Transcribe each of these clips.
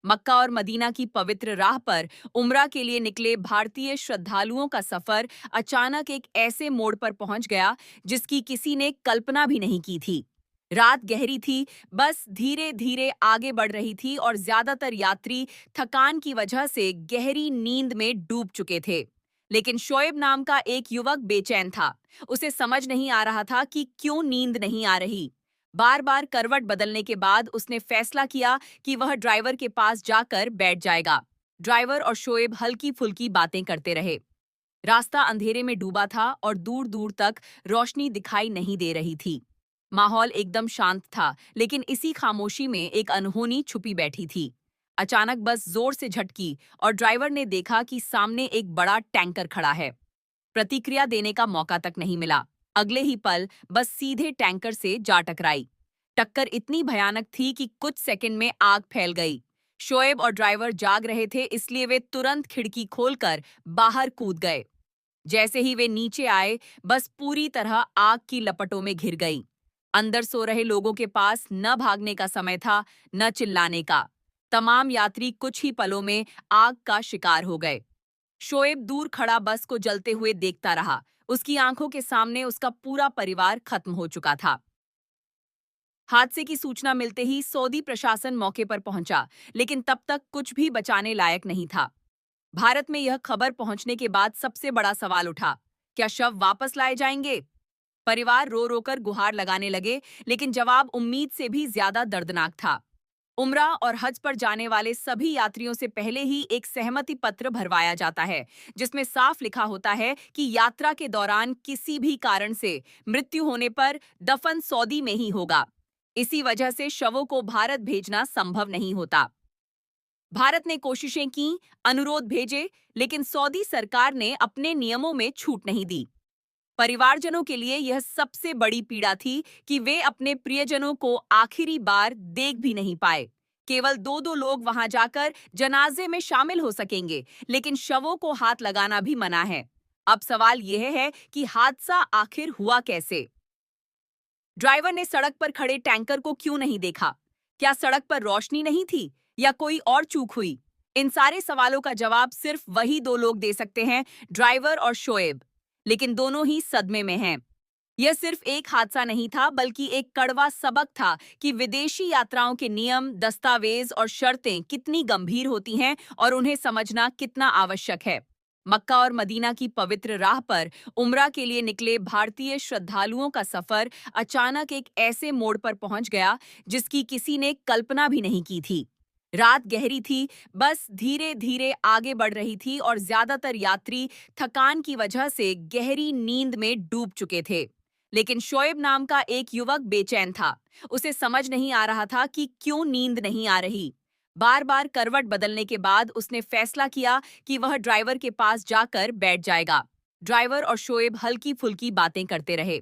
मक्का और मदीना की पवित्र राह पर उम्रा के लिए निकले भारतीय श्रद्धालुओं का सफर अचानक एक ऐसे मोड़ पर पहुंच गया जिसकी किसी ने कल्पना भी नहीं की थी। रात गहरी थी, बस धीरे धीरे आगे बढ़ रही थी और ज्यादातर यात्री थकान की वजह से गहरी नींद में डूब चुके थे। लेकिन शोएब नाम का एक युवक बेचैन था। उसे समझ नहीं आ रहा था कि क्यों नींद नहीं आ रही। बार बार करवट बदलने के बाद उसने फैसला किया कि वह ड्राइवर के पास जाकर बैठ जाएगा। ड्राइवर और शोएब हल्की फुल्की बातें करते रहे। रास्ता अंधेरे में डूबा था और दूर दूर तक रोशनी दिखाई नहीं दे रही थी। माहौल एकदम शांत था, लेकिन इसी खामोशी में एक अनहोनी छुपी बैठी थी। अचानक बस जोर से झटकी और ड्राइवर ने देखा कि सामने एक बड़ा टैंकर खड़ा है। प्रतिक्रिया देने का मौका तक नहीं मिला। अगले ही पल बस सीधे टैंकर से जा टकराई। टक्कर इतनी भयानक थी कि कुछ सेकंड में आग फैल गई। शोएब और ड्राइवर जाग रहे थे, इसलिए वे तुरंत खिड़की खोलकर बाहर कूद गए। जैसे ही वे नीचे आए, बस पूरी तरह आग की लपटों में घिर गई। अंदर सो रहे लोगों के पास न भागने का समय था, न चिल्लाने का। तमाम यात्री कुछ ही पलों में आग का शिकार हो गए। शोएब दूर खड़ा बस को जलते हुए देखता रहा। उसकी आंखों के सामने उसका पूरा परिवार खत्म हो चुका था। हादसे की सूचना मिलते ही सऊदी प्रशासन मौके पर पहुंचा, लेकिन तब तक कुछ भी बचाने लायक नहीं था। भारत में यह खबर पहुंचने के बाद सबसे बड़ा सवाल उठा, क्या शव वापस लाए जाएंगे? परिवार रो रो कर गुहार लगाने लगे, लेकिन जवाब उम्मीद से भी ज्यादा दर्दनाक था। उम्रा और हज पर जाने वाले सभी यात्रियों से पहले ही एक सहमति पत्र भरवाया जाता है, जिसमें साफ लिखा होता है कि यात्रा के दौरान किसी भी कारण से मृत्यु होने पर दफन सऊदी में ही होगा। इसी वजह से शवों को भारत भेजना संभव नहीं होता। भारत ने कोशिशें की, अनुरोध भेजे, लेकिन सऊदी सरकार ने अपने नियमों में छूट नहीं दी। परिवारजनों के लिए यह सबसे बड़ी पीड़ा थी कि वे अपने प्रियजनों को आखिरी बार देख भी नहीं पाए। केवल दो दो लोग वहां जाकर जनाजे में शामिल हो सकेंगे, लेकिन शवों को हाथ लगाना भी मना है। अब सवाल यह है कि हादसा आखिर हुआ कैसे? ड्राइवर ने सड़क पर खड़े टैंकर को क्यों नहीं देखा? क्या सड़क पर रोशनी नहीं थी या कोई और चूक हुई? इन सारे सवालों का जवाब सिर्फ वही दो लोग दे सकते हैं, ड्राइवर और शोएब। लेकिन दोनों ही सदमे में हैं। यह सिर्फ एक हादसा नहीं था, बल्कि एक कड़वा सबक था कि विदेशी यात्राओं के नियम, दस्तावेज और शर्तें कितनी गंभीर होती हैं और उन्हें समझना कितना आवश्यक है। मक्का और मदीना की पवित्र राह पर उम्रा के लिए निकले भारतीय श्रद्धालुओं का सफर अचानक एक ऐसे मोड़ पर पहुंच गया जिसकी किसी ने कल्पना भी नहीं की थी। रात गहरी थी, बस धीरे धीरे आगे बढ़ रही थी और ज्यादातर यात्री थकान की वजह से गहरी नींद में डूब चुके थे। लेकिन शोएब नाम का एक युवक बेचैन था। उसे समझ नहीं आ रहा था कि क्यों नींद नहीं आ रही। बार बार करवट बदलने के बाद उसने फैसला किया कि वह ड्राइवर के पास जाकर बैठ जाएगा। ड्राइवर और शोएब हल्की फुल्की बातें करते रहे।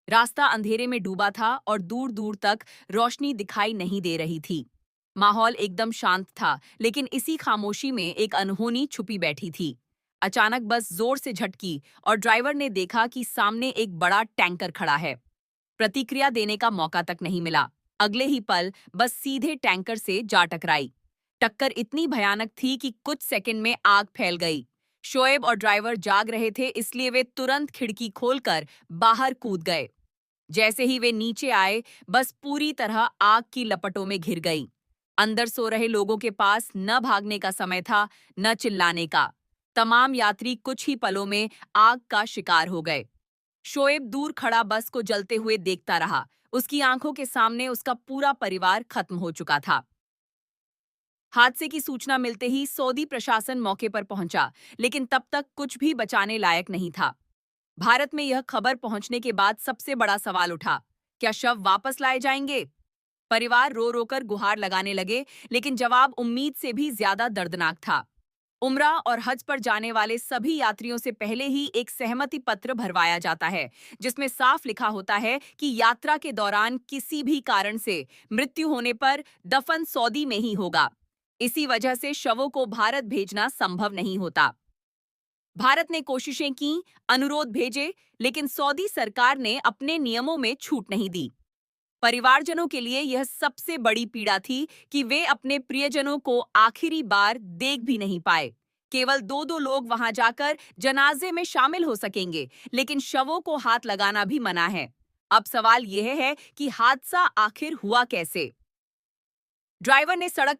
रास्ता अंधेरे में डूबा था और दूर दूर तक रोशनी दिखाई नहीं दे रही थी। माहौल एकदम शांत था, लेकिन इसी खामोशी में एक अनहोनी छुपी बैठी थी। अचानक बस जोर से झटकी और ड्राइवर ने देखा कि सामने एक बड़ा टैंकर खड़ा है। प्रतिक्रिया देने का मौका तक नहीं मिला। अगले ही पल बस सीधे टैंकर से जा टकराई। टक्कर इतनी भयानक थी कि कुछ सेकंड में आग फैल गई। शोएब और ड्राइवर जाग रहे थे, इसलिए वे तुरंत खिड़की खोलकर बाहर कूद गए। जैसे ही वे नीचे आए, बस पूरी तरह आग की लपटों में घिर गई। अंदर सो रहे लोगों के पास न भागने का समय था, न चिल्लाने का। तमाम यात्री कुछ ही पलों में आग का शिकार हो गए। शोएब दूर खड़ा बस को जलते हुए देखता रहा। उसकी आंखों के सामने उसका पूरा परिवार खत्म हो चुका था। हादसे की सूचना मिलते ही सऊदी प्रशासन मौके पर पहुंचा, लेकिन तब तक कुछ भी बचाने लायक नहीं था। भारत में यह खबर पहुंचने के बाद सबसे बड़ा सवाल उठा, क्या शव वापस लाए जाएंगे? परिवार रो रो कर गुहार लगाने लगे, लेकिन जवाब उम्मीद से भी ज्यादा दर्दनाक था। उम्रा और हज पर जाने वाले सभी यात्रियों से पहले ही एक सहमति पत्र भरवाया जाता है, जिसमें साफ लिखा होता है कि यात्रा के दौरान किसी भी कारण से मृत्यु होने पर दफन सऊदी में ही होगा। इसी वजह से शवों को भारत भेजना संभव नहीं होता। भारत ने कोशिशें की, अनुरोध भेजे, लेकिन सऊदी सरकार ने अपने नियमों में छूट नहीं दी। परिवारजनों के लिए यह सबसे बड़ी पीड़ा थी कि वे अपने प्रियजनों को आखिरी बार देख भी नहीं पाए। केवल दो दो लोग वहां जाकर जनाजे में शामिल हो सकेंगे, लेकिन शवों को हाथ लगाना भी मना है। अब सवाल यह है कि हादसा आखिर हुआ कैसे? ड्राइवर ने सड़क